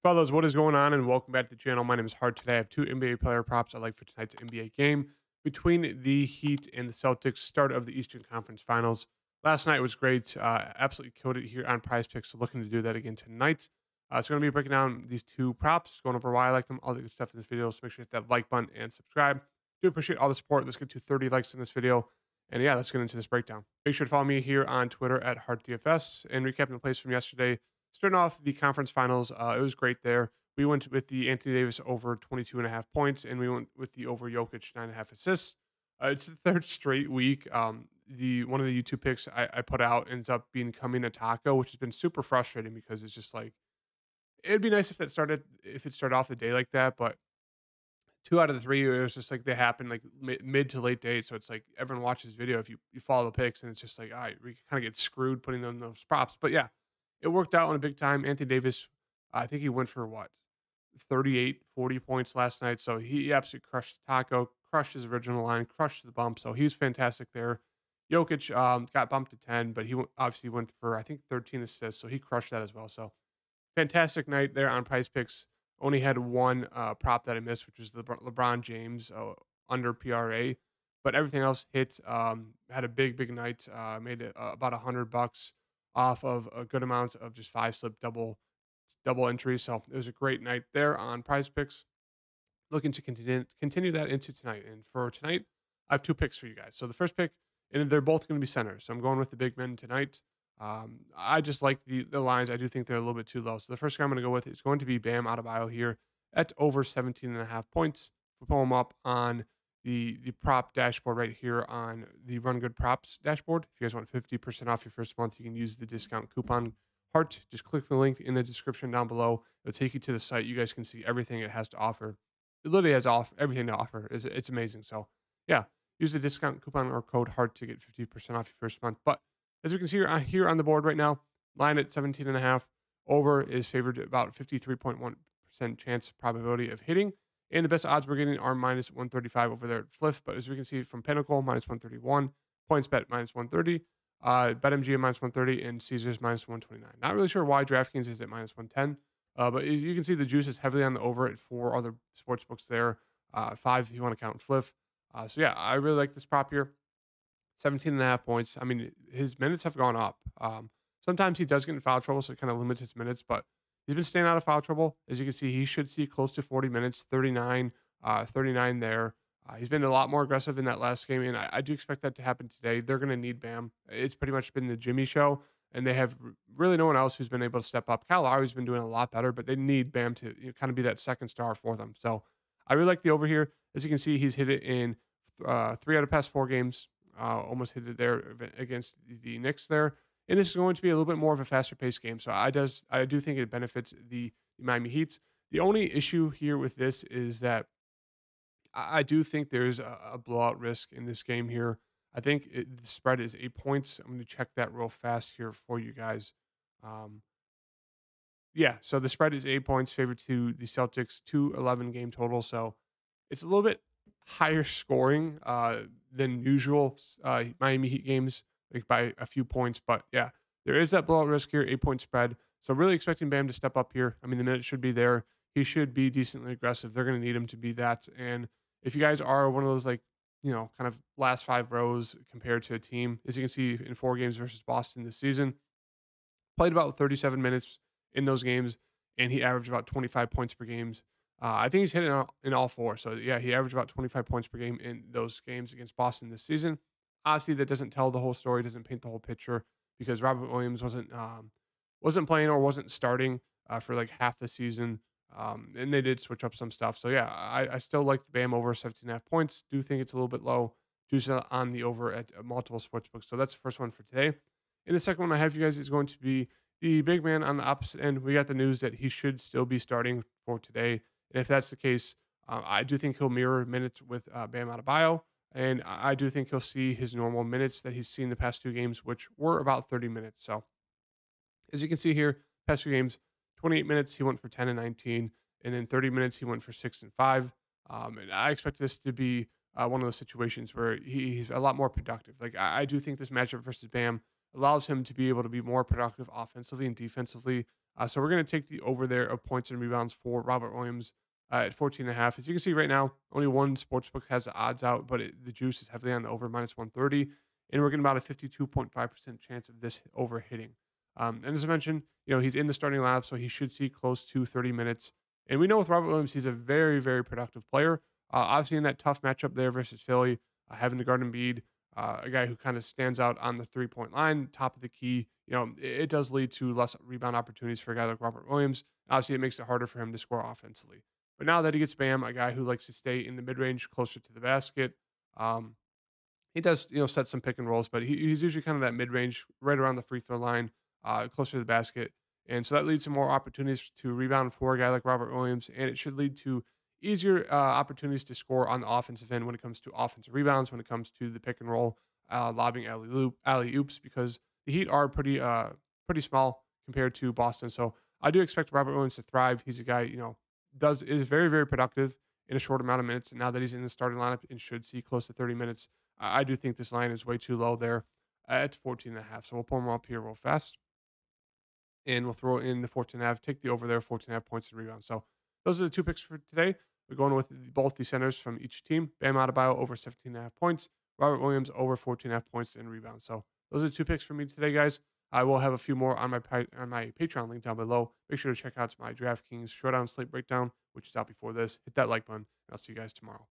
Fellas, what is going on? And welcome back to the channel. My name is Hart. Today I have two NBA player props I like for tonight's NBA game between the Heat and the Celtics, start of the Eastern Conference Finals. Last night was great. Absolutely killed it here on PrizePicks. So looking to do that again tonight. So going to be breaking down these two props, going over why I like them, all the good stuff in this video. So make sure to hit that like button and subscribe. Do appreciate all the support. Let's get to 30 likes in this video. And yeah, let's get into this breakdown. Make sure to follow me here on Twitter at HartDFS and recapping the plays from yesterday. Starting off the conference finals, it was great there. We went with the Anthony Davis over 22.5 points, and we went with the over Jokic 9.5 assists. It's the third straight week. The one of the YouTube picks I put out ends up becoming a taco, which has been super frustrating because it's just like it'd be nice if it started off the day like that, but two out of the three, it was just like they happen like mid to late day. So it's like everyone watches video if you follow the picks, and it's just like, all right, we kind of get screwed putting them in those props. But yeah, it worked out on a big time. Anthony Davis, I think he went for what 38, 40 points last night. So he absolutely crushed the taco, crushed his original line, crushed the bump. So he's fantastic there. Jokic got bumped to 10, but obviously went for, I think, 13 assists. So he crushed that as well. So fantastic night there on Prize Picks. Only had one prop that I missed, which was the LeBron James under PRA, but everything else hit. Had a big night. Made it, about $100 off of a good amount of just five slip double entries. So it was a great night there on Prize Picks. Looking to continue that into tonight. And for tonight, I have two picks for you guys. So the first pick, and they're both going to be centers. So I'm going with the big men tonight. I just like the lines. I do think they're a little bit too low. So the first guy I'm going to go with is going to be Bam Adebayo here at over 17.5 points. We'll pull him up on the prop dashboard right here on the Run Good Props dashboard. If you guys want 50% off your first month, you can use the discount coupon Heart. Just click the link in the description down below. It'll take you to the site. You guys can see everything it has to offer. It literally has everything to offer. It's amazing. So yeah, use the discount coupon or code Heart to get 50% off your first month. But as we can see here on the board right now, line at 17.5. Over is favored about 53.1% chance probability of hitting. And the best odds we're getting are minus 135 over there at Fliff. But as we can see from Pinnacle, minus 131. PointsBet, minus 130. BetMGM, minus 130. And Caesars, minus 129. Not really sure why DraftKings is at minus 110. But as you can see, the juice is heavily on the over at four other sports books there. Five if you want to count Fliff. So yeah, I really like this prop here. 17.5 points. I mean, his minutes have gone up. Sometimes he does get in foul trouble, so it kind of limits his minutes, but he's been staying out of foul trouble. As you can see, he should see close to 40 minutes, 39 there. He's been a lot more aggressive in that last game, and I do expect that to happen today. They're going to need Bam. It's pretty much been the Jimmy show, and they have really no one else who's been able to step up. Kyle Lowry's been doing a lot better, but they need Bam to kind of be that second star for them. So I really like the over here. As you can see, he's hit it in three out of past four games. Almost hit it there against the Knicks there. And this is going to be a little bit more of a faster paced game. So I do think it benefits the Miami Heat. The only issue here with this is that I do think there's a blowout risk in this game here. I think the spread is 8 points. I'm going to check that real fast here for you guys. Um, yeah, so the spread is 8 points favored to the Celtics, 211 game total. So it's a little bit higher scoring than usual Miami Heat games, like by a few points. But yeah, there is that blowout risk here, 8 point spread. So really expecting Bam to step up here. I mean, the minutes should be there. He should be decently aggressive. They're going to need him to be that. And if you guys are one of those like, kind of last five rows compared to a team, as you can see in four games versus Boston this season, played about 37 minutes in those games, and he averaged about 25 points per games. I think he's hit it in all four. So yeah, he averaged about 25 points per game in those games against Boston this season. Obviously, that doesn't tell the whole story, doesn't paint the whole picture because Robert Williams wasn't playing or wasn't starting for like half the season. And they did switch up some stuff. So yeah, I still like the Bam over 17.5 points. Do think it's a little bit low. Juice on the over at multiple sports books. So that's the first one for today. And the second one I have you guys is going to be the big man on the opposite end. We got the news that he should still be starting for today. And if that's the case, I do think he'll mirror minutes with Bam Adebayo. And I do think he'll see his normal minutes that he's seen the past two games, which were about 30 minutes. So as you can see here, past few games, 28 minutes, he went for 10 and 19. And then 30 minutes, he went for 6 and 5. And I expect this to be one of those situations where he's a lot more productive. Like, I do think this matchup versus Bam allows him to be able to be more productive offensively and defensively. So we're going to take the over there of points and rebounds for Robert Williams at 14.5. As you can see right now, only one sportsbook has the odds out, but the juice is heavily on the over minus 130. And we're getting about a 52.5% chance of this over hitting. And as I mentioned, he's in the starting lineup, so he should see close to 30 minutes. And we know with Robert Williams, he's a very, very productive player. Obviously, in that tough matchup there versus Philly, having to guard Embiid, a guy who kind of stands out on the 3-point line, top of the key, it does lead to less rebound opportunities for a guy like Robert Williams. Obviously, it makes it harder for him to score offensively. But now that he gets Bam, a guy who likes to stay in the mid range, closer to the basket, um, he does, set some pick and rolls, but he's usually kind of that mid range, right around the free throw line, closer to the basket. And so that leads to more opportunities to rebound for a guy like Robert Williams, and it should lead to easier opportunities to score on the offensive end when it comes to offensive rebounds, when it comes to the pick and roll, lobbing alley oops, because the Heat are pretty small compared to Boston. So I do expect Robert Williams to thrive. He's a guy, is very, very productive in a short amount of minutes. And now that he's in the starting lineup and should see close to 30 minutes, I do think this line is way too low there at 14.5. So we'll pull them up here real fast. And we'll throw in the 14.5, take the over there, 14.5 points and rebounds. So those are the two picks for today. We're going with both the centers from each team. Bam Adebayo over 17.5 points. Robert Williams over 14.5 points and rebounds. So those are the two picks for me today, guys. I will have a few more on my Patreon link down below. Make sure to check out my DraftKings Showdown Slate Breakdown, which is out before this. Hit that like button, and I'll see you guys tomorrow.